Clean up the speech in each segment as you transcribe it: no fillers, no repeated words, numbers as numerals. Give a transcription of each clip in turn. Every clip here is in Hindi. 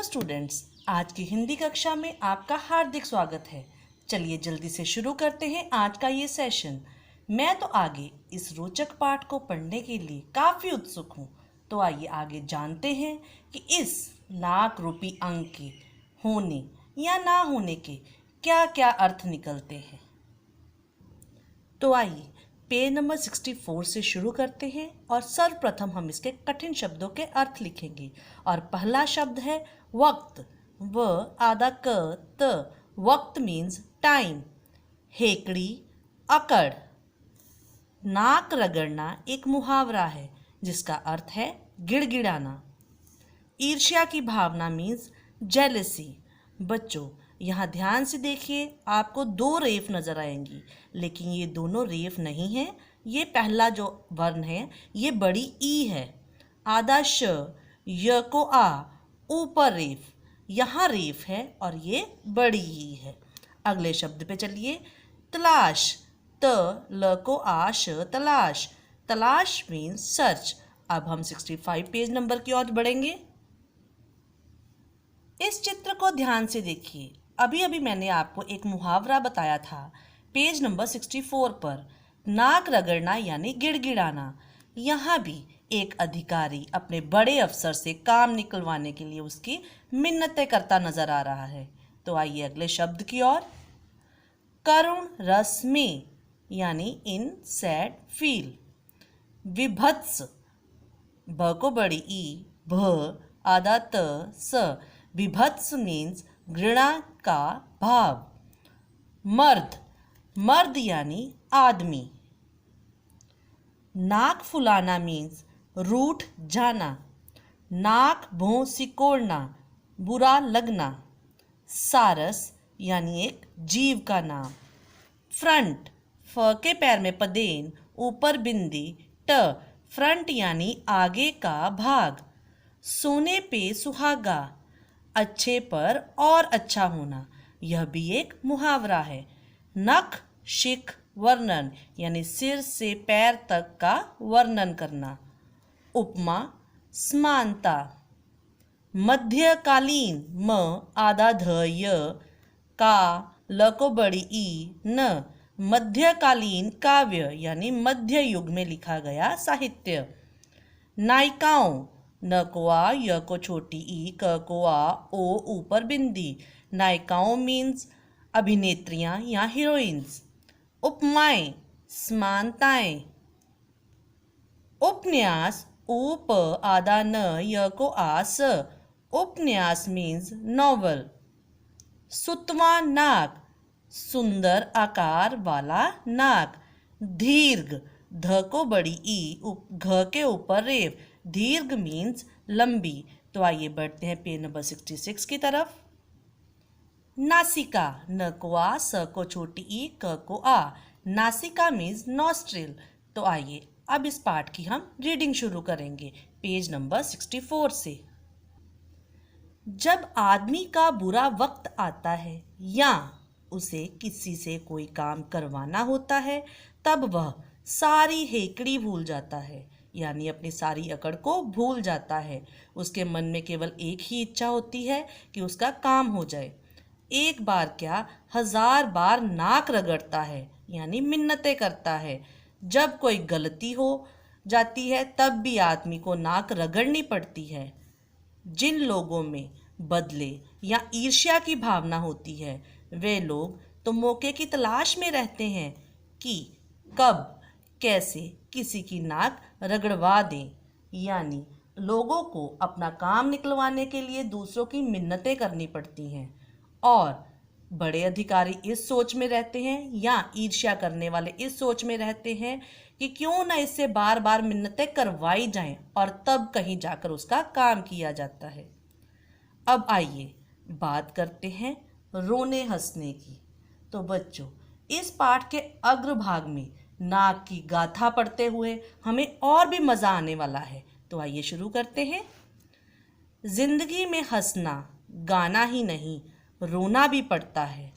स्टूडेंट्स, आज की हिंदी कक्षा में आपका हार्दिक स्वागत है। चलिए जल्दी से शुरू करते हैं आज का ये सेशन। मैं तो आगे इस रोचक पाठ को पढ़ने के लिए काफ़ी उत्सुक हूँ। तो आइए आगे जानते हैं कि इस नाक रूपी अंक के होने या ना होने के क्या क्या अर्थ निकलते हैं। तो आइए पेज नंबर 64 से शुरू करते हैं और सर्वप्रथम हम इसके कठिन शब्दों के अर्थ लिखेंगे। और पहला शब्द है वक्त। व आधा क त। वक्त मीन्स टाइम। हेकड़ी, अकड़। नाक रगड़ना एक मुहावरा है जिसका अर्थ है गिड़गिड़ाना। ईर्ष्या की भावना मीन्स जेलसी। बच्चों, यहाँ ध्यान से देखिए, आपको दो रेफ नजर आएंगी, लेकिन ये दोनों रेफ नहीं है। ये पहला जो वर्ण है ये बड़ी ई है। आधा श, य को आ, ऊपर रेफ, यहाँ रेफ है और ये बड़ी ई है। अगले शब्द पे चलिए। तलाश। त ल को आ श, तलाश। तलाश मीन्स सर्च। अब हम 65 पेज नंबर की ओर बढ़ेंगे। इस चित्र को ध्यान से देखिए। अभी अभी मैंने आपको एक मुहावरा बताया था पेज नंबर 64 पर, नाक रगड़ना यानी गिड़गिड़ाना। यहाँ भी एक अधिकारी अपने बड़े अफसर से काम निकलवाने के लिए उसकी मिन्नतें करता नजर आ रहा है। तो आइए अगले शब्द की ओर। करुण रस में यानी इन सैड फील। विभत्स। ब को बड़ी ई, भ आधा त स। विभत्स मीन्स घृणा का भाव। मर्द। मर्द यानी आदमी। नाक फुलाना मीन्स रूठ जाना। नाक भौं सिकोड़ना, बुरा लगना। सारस यानी एक जीव का नाम। फ्रंट। फ के पैर में पदेन, ऊपर बिंदी, ट। फ्रंट यानी आगे का भाग। सोने पे सुहागा, अच्छे पर और अच्छा होना। यह भी एक मुहावरा है। नख शिख वर्णन यानी सिर से पैर तक का वर्णन करना। उपमा समानता। मध्यकालीन। म आधा ध य, का ल को बड़ी ई, न। मध्यकालीन काव्य यानी मध्य युग में लिखा गया साहित्य। नायिकाओं। न को आ, य को छोटी ई, क को आ, ओ ऊपर बिंदी। नायिकाओं मीन्स अभिनेत्रियां या हीरोइंस। उपमाएं, समानताएं। उपन्यास। ऊप आधा न, य को आ, स। उपन्यास मीन्स नॉवल। सुतवा नाक, सुंदर आकार वाला नाक। दीर्घ। ध को बड़ी ई, घ के ऊपर रेफ। दीर्घ मीन्स लंबी। तो आइए बढ़ते हैं पेज नंबर 66 की तरफ। नासिका। न को आ, स को छोटी ई, क को आ। नासिका मीन्स नॉस्ट्रिल। तो आइए अब इस पाठ की हम रीडिंग शुरू करेंगे पेज नंबर 64 से। जब आदमी का बुरा वक्त आता है या उसे किसी से कोई काम करवाना होता है, तब वह सारी हेकड़ी भूल जाता है, यानी अपनी सारी अकड़ को भूल जाता है। उसके मन में केवल एक ही इच्छा होती है कि उसका काम हो जाए। एक बार क्या 1000 बार नाक रगड़ता है, यानी मिन्नतें करता है। जब कोई गलती हो जाती है तब भी आदमी को नाक रगड़नी पड़ती है। जिन लोगों में बदले या ईर्ष्या की भावना होती है, वे लोग तो मौके की तलाश में रहते हैं कि कब कैसे किसी की नाक रगड़वा दें। यानी लोगों को अपना काम निकलवाने के लिए दूसरों की मिन्नतें करनी पड़ती हैं और बड़े अधिकारी इस सोच में रहते हैं या ईर्ष्या करने वाले इस सोच में रहते हैं कि क्यों ना इससे बार बार मिन्नतें करवाई जाएं और तब कहीं जाकर उसका काम किया जाता है। अब आइए बात करते हैं रोने हंसने की। तो बच्चों, इस पाठ के अग्रभाग में नाक की गाथा पढ़ते हुए हमें और भी मज़ा आने वाला है। तो आइए शुरू करते हैं। जिंदगी में हंसना गाना ही नहीं, रोना भी पड़ता है।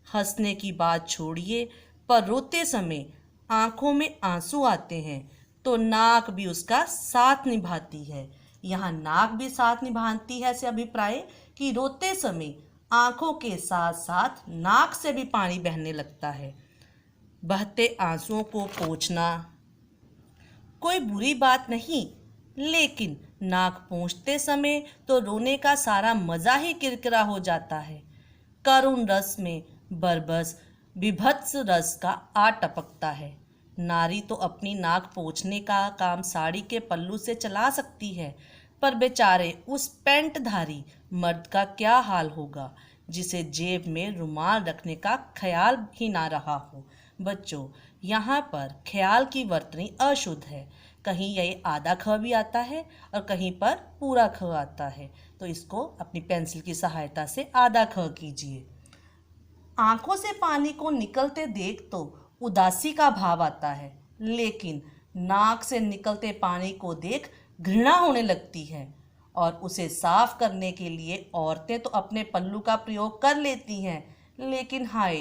हंसने की बात छोड़िए, पर रोते समय आंखों में आंसू आते हैं तो नाक भी उसका साथ निभाती है। यहाँ नाक भी साथ निभाती है से अभिप्राय कि रोते समय आंखों के साथ साथ नाक से भी पानी बहने लगता है। बहते आंसुओं को पोंछना कोई बुरी बात नहीं, लेकिन नाक पोंछते समय तो रोने का सारा मज़ा ही किरकिरा हो जाता है। करुण रस में बरबस बीभत्स रस का आ टपकता है। नारी तो अपनी नाक पोंछने का काम साड़ी के पल्लू से चला सकती है, पर बेचारे उस पैंटधारी मर्द का क्या हाल होगा जिसे जेब में रुमाल रखने का ख्याल ही ना रहा हो। बच्चों, यहाँ पर ख्याल की वर्तनी अशुद्ध है। कहीं ये आधा ख भी आता है और कहीं पर पूरा ख आता है, तो इसको अपनी पेंसिल की सहायता से आधा ख कीजिए। आंखों से पानी को निकलते देख तो उदासी का भाव आता है, लेकिन नाक से निकलते पानी को देख घृणा होने लगती है और उसे साफ करने के लिए औरतें तो अपने पल्लू का प्रयोग कर लेती हैं, लेकिन हाय,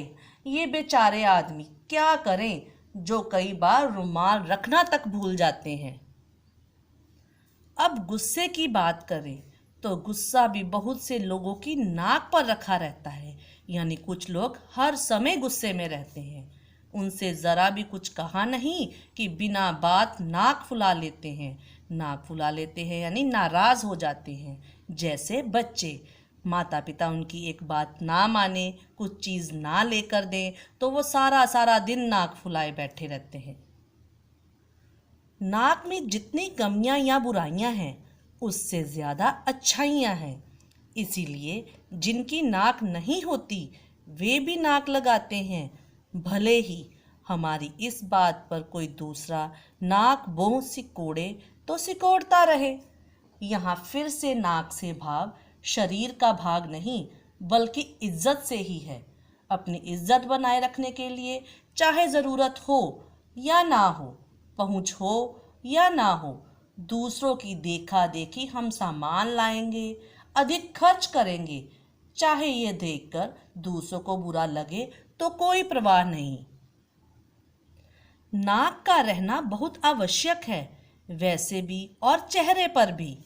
ये बेचारे आदमी क्या करें जो कई बार रुमाल रखना तक भूल जाते हैं। अब गुस्से की बात करें तो गुस्सा भी बहुत से लोगों की नाक पर रखा रहता है, यानी कुछ लोग हर समय गुस्से में रहते हैं। उनसे ज़रा भी कुछ कहा नहीं कि बिना बात नाक फुला लेते हैं। नाक फुला लेते हैं यानी नाराज़ हो जाते हैं। जैसे बच्चे, माता पिता उनकी एक बात ना माने, कुछ चीज़ ना लेकर दें तो वो सारा सारा दिन नाक फुलाए बैठे रहते हैं। नाक में जितनी कमियां या बुराइयां हैं, उससे ज़्यादा अच्छाइयां हैं। इसीलिए जिनकी नाक नहीं होती वे भी नाक लगाते हैं, भले ही हमारी इस बात पर कोई दूसरा नाक बोह सिकोड़े तो सिकोड़ता रहे। यहाँ फिर से नाक से भाव शरीर का भाग नहीं बल्कि इज्जत से ही है। अपनी इज्जत बनाए रखने के लिए चाहे ज़रूरत हो या ना हो, पहुँच हो या ना हो, दूसरों की देखा देखी हम सामान लाएंगे, अधिक खर्च करेंगे, चाहे ये देखकर दूसरों को बुरा लगे तो कोई परवाह नहीं। नाक का रहना बहुत आवश्यक है, वैसे भी और चेहरे पर भी।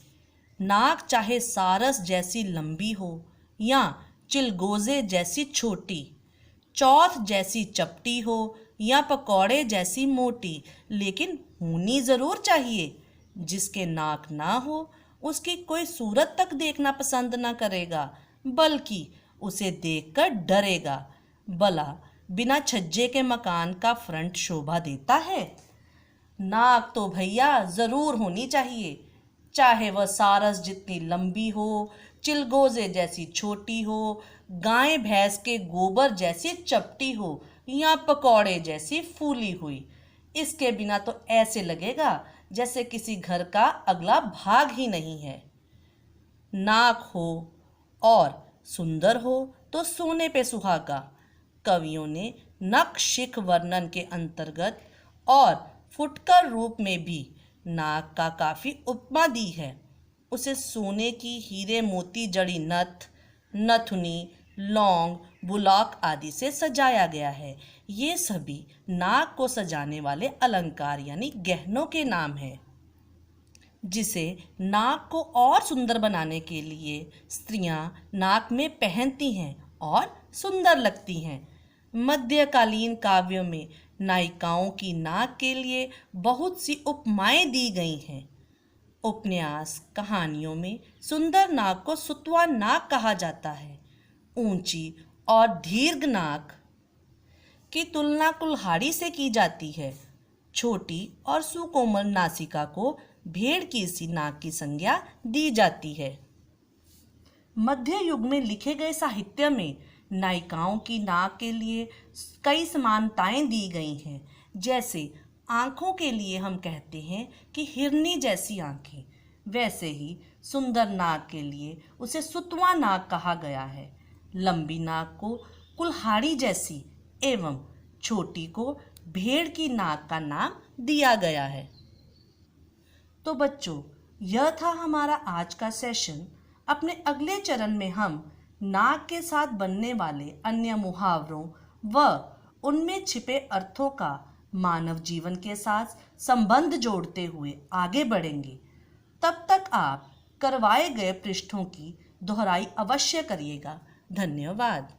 नाक चाहे सारस जैसी लंबी हो या चिलगोजे जैसी छोटी, चौथ जैसी चपटी हो या पकौड़े जैसी मोटी, लेकिन होनी ज़रूर चाहिए। जिसके नाक ना हो उसकी कोई सूरत तक देखना पसंद ना करेगा, बल्कि उसे देखकर डरेगा। भला बिना छज्जे के मकान का फ्रंट शोभा देता है? नाक तो भैया ज़रूर होनी चाहिए, चाहे वह सारस जितनी लंबी हो, चिलगोजे जैसी छोटी हो, गाय भैंस के गोबर जैसी चपटी हो या पकौड़े जैसी फूली हुई। इसके बिना तो ऐसे लगेगा जैसे किसी घर का अगला भाग ही नहीं है। नाक हो और सुंदर हो तो सोने पे सुहागा। कवियों ने नख शिख वर्णन के अंतर्गत और फुटकर रूप में भी नाक का काफ़ी उपमा दी है। उसे सोने की हीरे मोती जड़ी नथ, नथुनी, लौंग, बुलाक आदि से सजाया गया है। ये सभी नाक को सजाने वाले अलंकार यानी गहनों के नाम हैं, जिसे नाक को और सुंदर बनाने के लिए स्त्रियां नाक में पहनती हैं और सुंदर लगती हैं। मध्यकालीन काव्यों में नायिकाओं की नाक के लिए बहुत सी उपमाएं दी गई हैं। उपन्यास कहानियों में सुंदर नाक को सुतवा नाक कहा जाता है। ऊंची और दीर्घ नाक की तुलना कुल्हाड़ी से की जाती है। छोटी और सुकोमल नासिका को भेड़ की सी नाक की संज्ञा दी जाती है। मध्य युग में लिखे गए साहित्य में नायिकाओं की नाक के लिए कई समानताएं दी गई हैं। जैसे आँखों के लिए हम कहते हैं कि हिरनी जैसी आँखें, वैसे ही सुंदर नाक के लिए उसे सुतवा नाक कहा गया है। लंबी नाक को कुल्हाड़ी जैसी एवं छोटी को भेड़ की नाक का नाम दिया गया है। तो बच्चों, यह था हमारा आज का सेशन। अपने अगले चरण में हम नाक के साथ बनने वाले अन्य मुहावरों व उनमें छिपे अर्थों का मानव जीवन के साथ संबंध जोड़ते हुए आगे बढ़ेंगे। तब तक आप करवाए गए पृष्ठों की दोहराई अवश्य करिएगा। धन्यवाद।